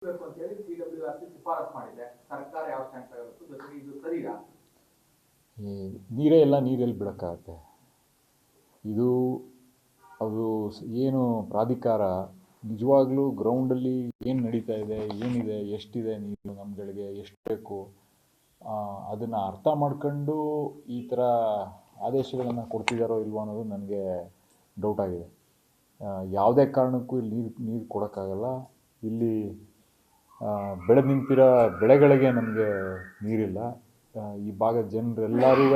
ಅಂತೇಳಿ CWRC ಶಿಫಾರಸು ಮಾಡಿದೆ. ಸರ್ಕಾರ ಯಾವ ಸ್ಟ್ಯಾಂಡ್ ತಗೊಳ್ಳುತ್ತೆ, ಜೊತೆಗೆ ಇದು ಸರಿಯಾ? ನೀರೇ ಇಲ್ಲ, ನೀರೆಲ್ಲಿ ಬಿಡೋಕ್ಕಾಗತ್ತೆ? ಇದು ಅದು ಏನು ಪ್ರಾಧಿಕಾರ ನಿಜವಾಗ್ಲೂ ಗ್ರೌಂಡಲ್ಲಿ ಏನು ನಡೀತಾ ಇದೆ, ಏನಿದೆ, ಎಷ್ಟಿದೆ ನೀರು ನಮ್ಮಗಳಿಗೆ, ಎಷ್ಟು ಬೇಕು, ಅದನ್ನು ಅರ್ಥ ಮಾಡ್ಕೊಂಡು ಈ ಥರ ಆದೇಶಗಳನ್ನು ಕೊಡ್ತಿದ್ದಾರೋ ಇಲ್ವೋ ಅನ್ನೋದು ನನಗೆ ಡೌಟ್ ಆಗಿದೆ. ಯಾವುದೇ ಕಾರಣಕ್ಕೂ ಇಲ್ಲಿ ನೀರು ಕೊಡೋಕ್ಕಾಗಲ್ಲ. ಇಲ್ಲಿ ಬೆಳೆದು ನಿಂತಿರೋ ಬೆಳೆಗಳಿಗೆ ನಮಗೆ ನೀರಿಲ್ಲ. ಈ ಭಾಗದ ಜನರೆಲ್ಲರೂ,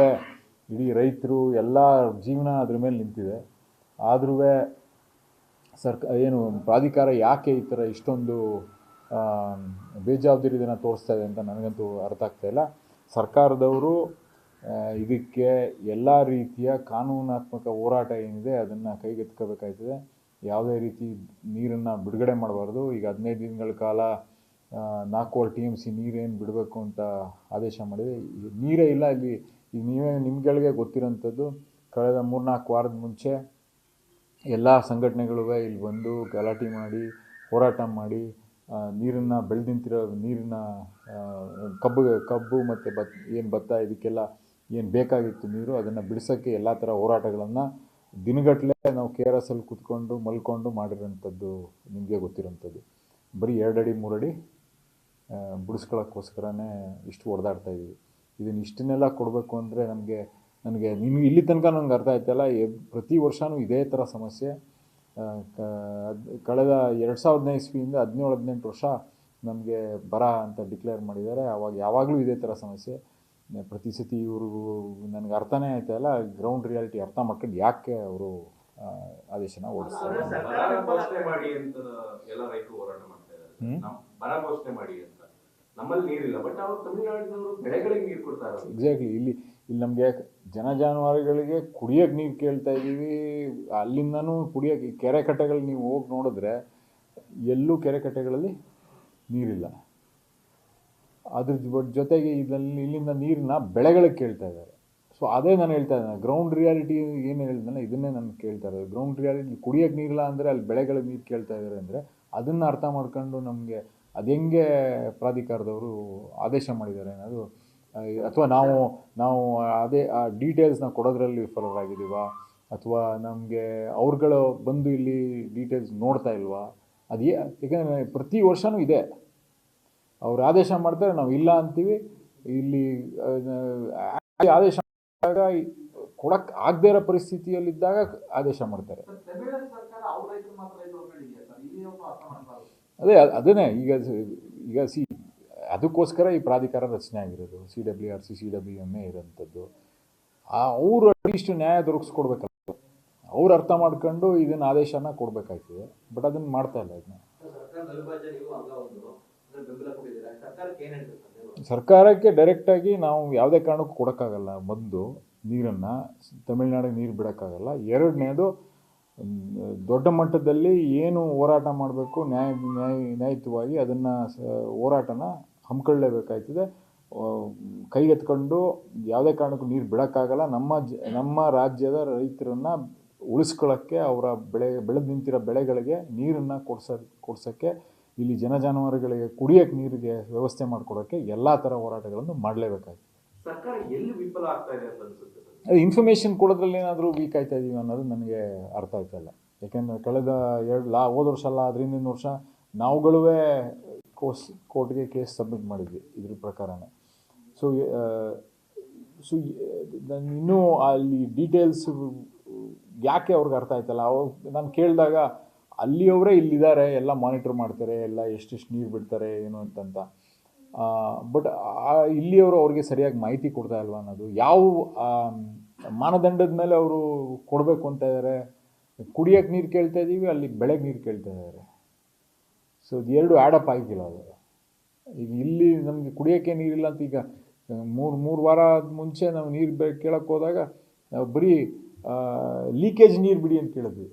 ಇಡೀ ರೈತರು ಎಲ್ಲ ಜೀವನ ಅದ್ರ ಮೇಲೆ ನಿಂತಿದೆ. ಆದರೂ ಏನು ಪ್ರಾಧಿಕಾರ ಯಾಕೆ ಈ ಥರ ಇಷ್ಟೊಂದು ಬೇಜವಾಬ್ದಾರಿಯನ್ನು ತೋರಿಸ್ತಾ ಇದೆ ಅಂತ ನನಗಂತೂ ಅರ್ಥ ಆಗ್ತಾಯಿಲ್ಲ. ಸರ್ಕಾರದವರು ಇದಕ್ಕೆ ಎಲ್ಲ ರೀತಿಯ ಕಾನೂನಾತ್ಮಕ ಹೋರಾಟ ಏನಿದೆ ಅದನ್ನು ಕೈಗೆತ್ಕೋಬೇಕಾಯ್ತದೆ. ಯಾವುದೇ ರೀತಿ ನೀರನ್ನು ಬಿಡುಗಡೆ ಮಾಡಬಾರ್ದು. ಈಗ 15 ದಿನಗಳ ಕಾಲ 4 TMC ನೀರೇನು ಬಿಡಬೇಕು ಅಂತ ಆದೇಶ ಮಾಡಿದೆ. ನೀರೇ ಇಲ್ಲ ಇಲ್ಲಿ. ಈಗ ನಿಮ್ಗಳಿಗೆ ಗೊತ್ತಿರೋಂಥದ್ದು, ಕಳೆದ 3-4 ವಾರದ ಮುಂಚೆ ಎಲ್ಲ ಸಂಘಟನೆಗಳು ಇಲ್ಲಿ ಬಂದು ಗಲಾಟೆ ಮಾಡಿ, ಹೋರಾಟ ಮಾಡಿ, ನೀರನ್ನು ಬೆಳೆದಿಂತಿರೋ ನೀರಿನ ಕಬ್ಬು ಮತ್ತು ಭತ್ತ ಇದಕ್ಕೆಲ್ಲ ಏನು ಬೇಕಾಗಿತ್ತು ನೀರು, ಅದನ್ನು ಬಿಡಿಸೋಕ್ಕೆ ಎಲ್ಲ ಥರ ಹೋರಾಟಗಳನ್ನು ದಿನಗಟ್ಟಲೆ ನಾವು KRS ಅಲ್ಲಿ ಕೂತ್ಕೊಂಡು ಮಲ್ಕೊಂಡು ಮಾಡಿರೋಂಥದ್ದು ನಿಮಗೆ ಗೊತ್ತಿರೋಂಥದ್ದು. ಬರೀ 2 ಅಡಿ 3 ಅಡಿ ಬಿಡಿಸ್ಕೊಳ್ಳೋಕ್ಕೋಸ್ಕರನೇ ಇಷ್ಟು ಹೊಡೆದಾಡ್ತಾ ಇದ್ದೀವಿ. ಇದನ್ನು ಇಷ್ಟನ್ನೆಲ್ಲ ಕೊಡಬೇಕು ಅಂದರೆ ನನಗೆ ನಿಮ್ಗೆ ಇಲ್ಲಿ ತನಕ ನಂಗೆ ಅರ್ಥ ಆಯ್ತಲ್ಲ. ಪ್ರತಿ ವರ್ಷವೂ ಇದೇ ಥರ ಸಮಸ್ಯೆ. ಕಳೆದ 2015 ಇಸ್ವಿಯಿಂದ 17-18 ವರ್ಷ ನಮಗೆ ಬರ ಅಂತ ಡಿಕ್ಲೇರ್ ಮಾಡಿದ್ದಾರೆ. ಯಾವಾಗಲೂ ಇದೇ ಥರ ಸಮಸ್ಯೆ. ಪ್ರತಿ ಸತಿ ಇವರು ನನಗೆ ಅರ್ಥನೇ ಆಯ್ತಾಯಿಲ್ಲ. ಗ್ರೌಂಡ್ ರಿಯಾಲಿಟಿ ಅರ್ಥ ಮಾಡ್ಕೊಂಡು ಯಾಕೆ ಅವರು ಆದೇಶನ ಓಡಿಸ್ತಾರೆ. ಎಕ್ಸಾಕ್ಟ್ಲಿ. ಇಲ್ಲಿ ನಮಗೆ ಜಾನುವಾರುಗಳಿಗೆ ಕುಡಿಯೋಕ್ಕೆ ನೀರು ಕೇಳ್ತಾ ಇದ್ದೀವಿ. ಅಲ್ಲಿಂದನೂ ಕುಡಿಯೋಕ್ಕೆ ಕೆರೆ ಕಟ್ಟೆಗಳು ನೀವು ಹೋಗಿ ನೋಡಿದ್ರೆ ಎಲ್ಲೂ ಕೆರೆ ಕಟ್ಟೆಗಳಲ್ಲಿ ನೀರಿಲ್ಲ. ಅದ್ರ ಜೊತೆಗೆ ಇಲ್ಲಿಂದ ನೀರನ್ನ ಬೆಳೆಗಳಿಗೆ ಕೇಳ್ತಾ ಇದ್ದಾರೆ. ಸೊ ಅದೇ ನಾನು ಹೇಳ್ತಾ ಇದ್ದೇನೆ, ಗ್ರೌಂಡ್ ರಿಯಾಲಿಟಿ ಏನು ಹೇಳಿದ್ನಲ್ಲ ಇದನ್ನೇ ನಾನು ಕೇಳ್ತಾ ಇರೋದು. ಗ್ರೌಂಡ್ ರಿಯಾಲಿಟಿ ಕುಡಿಯೋಕ್ಕೆ ನೀರಿಲ್ಲ ಅಂದರೆ ಅಲ್ಲಿ ಬೆಳೆಗಳಿಗೆ ನೀರು ಕೇಳ್ತಾ ಇದ್ದಾರೆ ಅಂದರೆ ಅದನ್ನು ಅರ್ಥ ಮಾಡ್ಕೊಂಡು ನಮಗೆ ಅದು ಹೆಂಗೆ ಪ್ರಾಧಿಕಾರದವರು ಆದೇಶ ಮಾಡಿದ್ದಾರೆ ಅನ್ನೋದು, ಅಥವಾ ನಾವು ಅದೇ ಆ ಡೀಟೇಲ್ಸ್ನ ಕೊಡೋದ್ರಲ್ಲಿ ವಿಫಲರಾಗಿದ್ದೀವ, ಅಥವಾ ನಮಗೆ ಅವ್ರುಗಳು ಬಂದು ಇಲ್ಲಿ ಡೀಟೇಲ್ಸ್ ನೋಡ್ತಾ ಇಲ್ವಾ? ಯಾಕೆಂದರೆ ಪ್ರತಿ ವರ್ಷವೂ ಇದೆ. ಅವ್ರು ಆದೇಶ ಮಾಡ್ತಾರೆ, ನಾವು ಇಲ್ಲ ಅಂತೀವಿ. ಇಲ್ಲಿ ಆದೇಶ ಮಾಡಿದಾಗ ಕೊಡಕ್ಕೆ ಆಗದೇ ಇರೋ ಪರಿಸ್ಥಿತಿಯಲ್ಲಿದ್ದಾಗ ಆದೇಶ ಮಾಡ್ತಾರೆ. ಅದನ್ನೇ ಈಗ ಅದಕ್ಕೋಸ್ಕರ ಈ ಪ್ರಾಧಿಕಾರ ರಚನೆ ಆಗಿರೋದು. CWRC CWMA ಇರೋಂಥದ್ದು. ಅವರು ಅಟ್ಲೀಸ್ಟ್ ನ್ಯಾಯ ದೊರಕಿಸ್ಕೊಡ್ಬೇಕಲ್ಲ. ಅವ್ರು ಅರ್ಥ ಮಾಡ್ಕೊಂಡು ಇದನ್ನು ಆದೇಶನ ಕೊಡಬೇಕಾಗ್ತದೆ. ಬಟ್ ಅದನ್ನು ಮಾಡ್ತಾ ಇಲ್ಲ. ಇದನ್ನ ಸರ್ಕಾರಕ್ಕೆ ಡೈರೆಕ್ಟಾಗಿ ನಾವು ಯಾವುದೇ ಕಾರಣಕ್ಕೂ ಕೊಡೋಕ್ಕಾಗಲ್ಲ. ಒಂದು, ನೀರನ್ನು ತಮಿಳ್ನಾಡಿಗೆ ನೀರು ಬಿಡೋಕ್ಕಾಗಲ್ಲ. ಎರಡನೇದು, ದೊಡ್ಡ ಮಟ್ಟದಲ್ಲಿ ಏನು ಹೋರಾಟ ಮಾಡಬೇಕು ನ್ಯಾಯಯುತವಾಗಿ ಅದನ್ನು ಹೋರಾಟನ ಹಮ್ಮಿಕೊಳ್ಳಲೇಬೇಕಾಗ್ತದೆ. ಕೈಗೆತ್ಕೊಂಡು ಯಾವುದೇ ಕಾರಣಕ್ಕೂ ನೀರು ಬಿಡೋಕ್ಕಾಗಲ್ಲ. ನಮ್ಮ ರಾಜ್ಯದ ರೈತರನ್ನು ಉಳಿಸ್ಕೊಳ್ಳೋಕ್ಕೆ, ಅವರ ಬೆಳೆದು ನಿಂತಿರೋ ಬೆಳೆಗಳಿಗೆ ನೀರನ್ನು ಕೊಡ್ಸೋಕ್ಕೆ, ಇಲ್ಲಿ ಜಾನುವಾರುಗಳಿಗೆ ಕುಡಿಯೋಕ್ಕೆ ನೀರಿಗೆ ವ್ಯವಸ್ಥೆ ಮಾಡಿಕೊಡೋಕ್ಕೆ ಎಲ್ಲ ಥರ ಹೋರಾಟಗಳನ್ನು ಮಾಡಲೇಬೇಕಾಗ್ತದೆ. ಸರ್ಕಾರ ಎಲ್ಲಿ ವಿಫಲ ಆಗ್ತಾ ಇದೆ ಅಂತ ಅನ್ಸುತ್ತೆ? ಇನ್ಫಾರ್ಮೇಷನ್ ಕೊಡೋದ್ರಲ್ಲಿ ಏನಾದರೂ ವೀಕ್ ಆಯ್ತಾ ಇದೀವಿ ಅನ್ನೋದು ನನಗೆ ಅರ್ಥ ಆಗ್ತಾ ಇಲ್ಲ. ಯಾಕೆಂದರೆ ಕಳೆದ ಹೋದ ವರ್ಷ ಅಲ್ಲ, ಅದ್ರ ಹಿಂದಿನ ವರ್ಷ ನಾವುಗಳೂ ಕೋರ್ಟ್ಗೆ ಕೇಸ್ ಸಬ್ಮಿಟ್ ಮಾಡಿದ್ವಿ ಇದ್ರ ಪ್ರಕಾರನೇ. ಸೊ ಇನ್ನೂ ಅಲ್ಲಿ ಡೀಟೇಲ್ಸ್ ಯಾಕೆ ಅವ್ರಿಗೆ ಅರ್ಥ ಆಯ್ತಲ್ಲ. ನಾನು ಕೇಳಿದಾಗ ಅಲ್ಲಿಯವರೇ ಇಲ್ಲಿದ್ದಾರೆ, ಎಲ್ಲ ಮಾನಿಟರ್ ಮಾಡ್ತಾರೆ, ಎಲ್ಲ ಎಷ್ಟೆಷ್ಟು ನೀರು ಬಿಡ್ತಾರೆ ಏನು ಅಂತಂತ. ಬಟ್ ಇಲ್ಲಿಯವರು ಅವ್ರಿಗೆ ಸರಿಯಾಗಿ ಮಾಹಿತಿ ಕೊಡ್ತಾ ಇಲ್ವಾ ಅನ್ನೋದು, ಯಾವ ಮಾನದಂಡದ ಮೇಲೆ ಅವರು ಕೊಡಬೇಕು ಅಂತ ಇದ್ದಾರೆ. ಕುಡಿಯೋಕ್ಕೆ ನೀರು ಕೇಳ್ತಾ ಇದ್ದೀವಿ, ಅಲ್ಲಿ ಬೆಳೆಗೆ ನೀರು ಕೇಳ್ತಾ ಇದ್ದಾರೆ. ಸೊ ಇದು ಎರಡು ಆ್ಯಡಪ್ ಆಗಿಲ್ಲ. ಅದು ಈಗ ಇಲ್ಲಿ ನಮಗೆ ಕುಡಿಯೋಕ್ಕೆ ನೀರಿಲ್ಲ ಅಂತ ಈಗ ಮೂರು ವಾರ ಮುಂಚೆ ನಾವು ನೀರು ಕೇಳಕ್ಕೆ ಹೋದಾಗ ನಾವು ಬರೀ ಲೀಕೇಜ್ ನೀರು ಬಿಡಿ ಅಂತ ಕೇಳಿದ್ವಿ.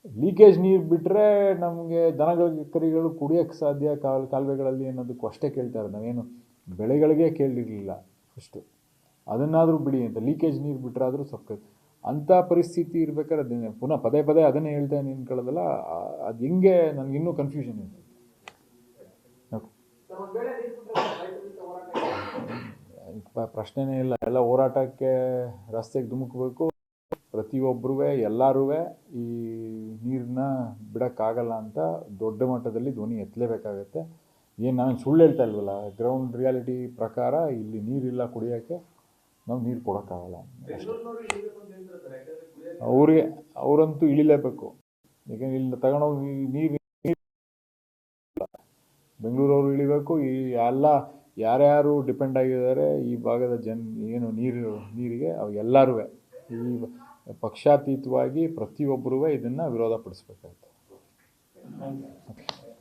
ಲೀಕೇಜ್ ನೀರು ಬಿಟ್ಟರೆ ನಮಗೆ ದನಗಳಿಗೆ ಕರಿಗಳು ಕುಡಿಯೋಕ್ಕೆ ಸಾಧ್ಯ ಕಾಲುವೆಗಳಲ್ಲಿ ಅನ್ನೋದಕ್ಕೂ ಅಷ್ಟೇ ಕೇಳ್ತಾ ಇರೋದು. ನಾವೇನು ಬೆಳೆಗಳಿಗೆ ಕೇಳಿರಲಿಲ್ಲ ಫಸ್ಟು. ಅದನ್ನಾದರೂ ಬಿಡಿ ಅಂತ. ಲೀಕೇಜ್ ನೀರು ಬಿಟ್ಟರಾದರೂ ಸ್ವಲ್ಪ ಅಂಥ ಪರಿಸ್ಥಿತಿ ಇರ್ಬೇಕಾದ್ರೆ ಅದನ್ನೇ ಪುನಃ ಪದೇ ಅದನ್ನೇ ಹೇಳ್ತಾ ನಿಂತ್ಕೊಳ್ಳೋದಲ್ಲ. ಅದು ಹೆಂಗೆ ನನಗಿನ್ನೂ ಕನ್ಫ್ಯೂಷನ್ ಇದೆ. ಪ್ರಶ್ನೆನೇ ಇಲ್ಲ. ಎಲ್ಲ ಹೋರಾಟಕ್ಕೆ ರಸ್ತೆಗೆ ಧುಮುಕಬೇಕು. ಪ್ರತಿಯೊಬ್ಬರೂ ಎಲ್ಲರೂ ಈ ನೀರನ್ನ ಬಿಡೋಕ್ಕಾಗಲ್ಲ ಅಂತ ದೊಡ್ಡ ಮಟ್ಟದಲ್ಲಿ ಧ್ವನಿ ಎತ್ತಲೇಬೇಕಾಗತ್ತೆ. ಏನು ನಾನು ಸುಳ್ಳು ಹೇಳ್ತಾ ಇಲ್ವಲ್ಲ, ಗ್ರೌಂಡ್ ರಿಯಾಲಿಟಿ ಪ್ರಕಾರ ಇಲ್ಲಿ ನೀರಿಲ್ಲ, ಕುಡಿಯೋಕ್ಕೆ ನಾವು ನೀರು ಕೊಡೋಕ್ಕಾಗಲ್ಲ. ಅವ್ರಿಗೆ ಅವರಂತೂ ಇಳಿಲೇಬೇಕು. ಯಾಕೆಂದ್ರೆ ಇಲ್ಲಿ ತಗೊಂಡೋಗಿ ನೀರು ಬೆಂಗಳೂರವರು ಇಳಿಬೇಕು. ಈ ಎಲ್ಲ ಯಾರ್ಯಾರು ಡಿಪೆಂಡ್ ಆಗಿದ್ದಾರೆ ಈ ಭಾಗದ ಏನು ನೀರಿಗೆ ಅವು ಎಲ್ಲರೂ ಈ ಪಕ್ಷಾತೀತವಾಗಿ ಪ್ರತಿಯೊಬ್ಬರೂ ಇದನ್ನು ವಿರೋಧ ಪಡಿಸ್ಬೇಕಾಗುತ್ತೆ.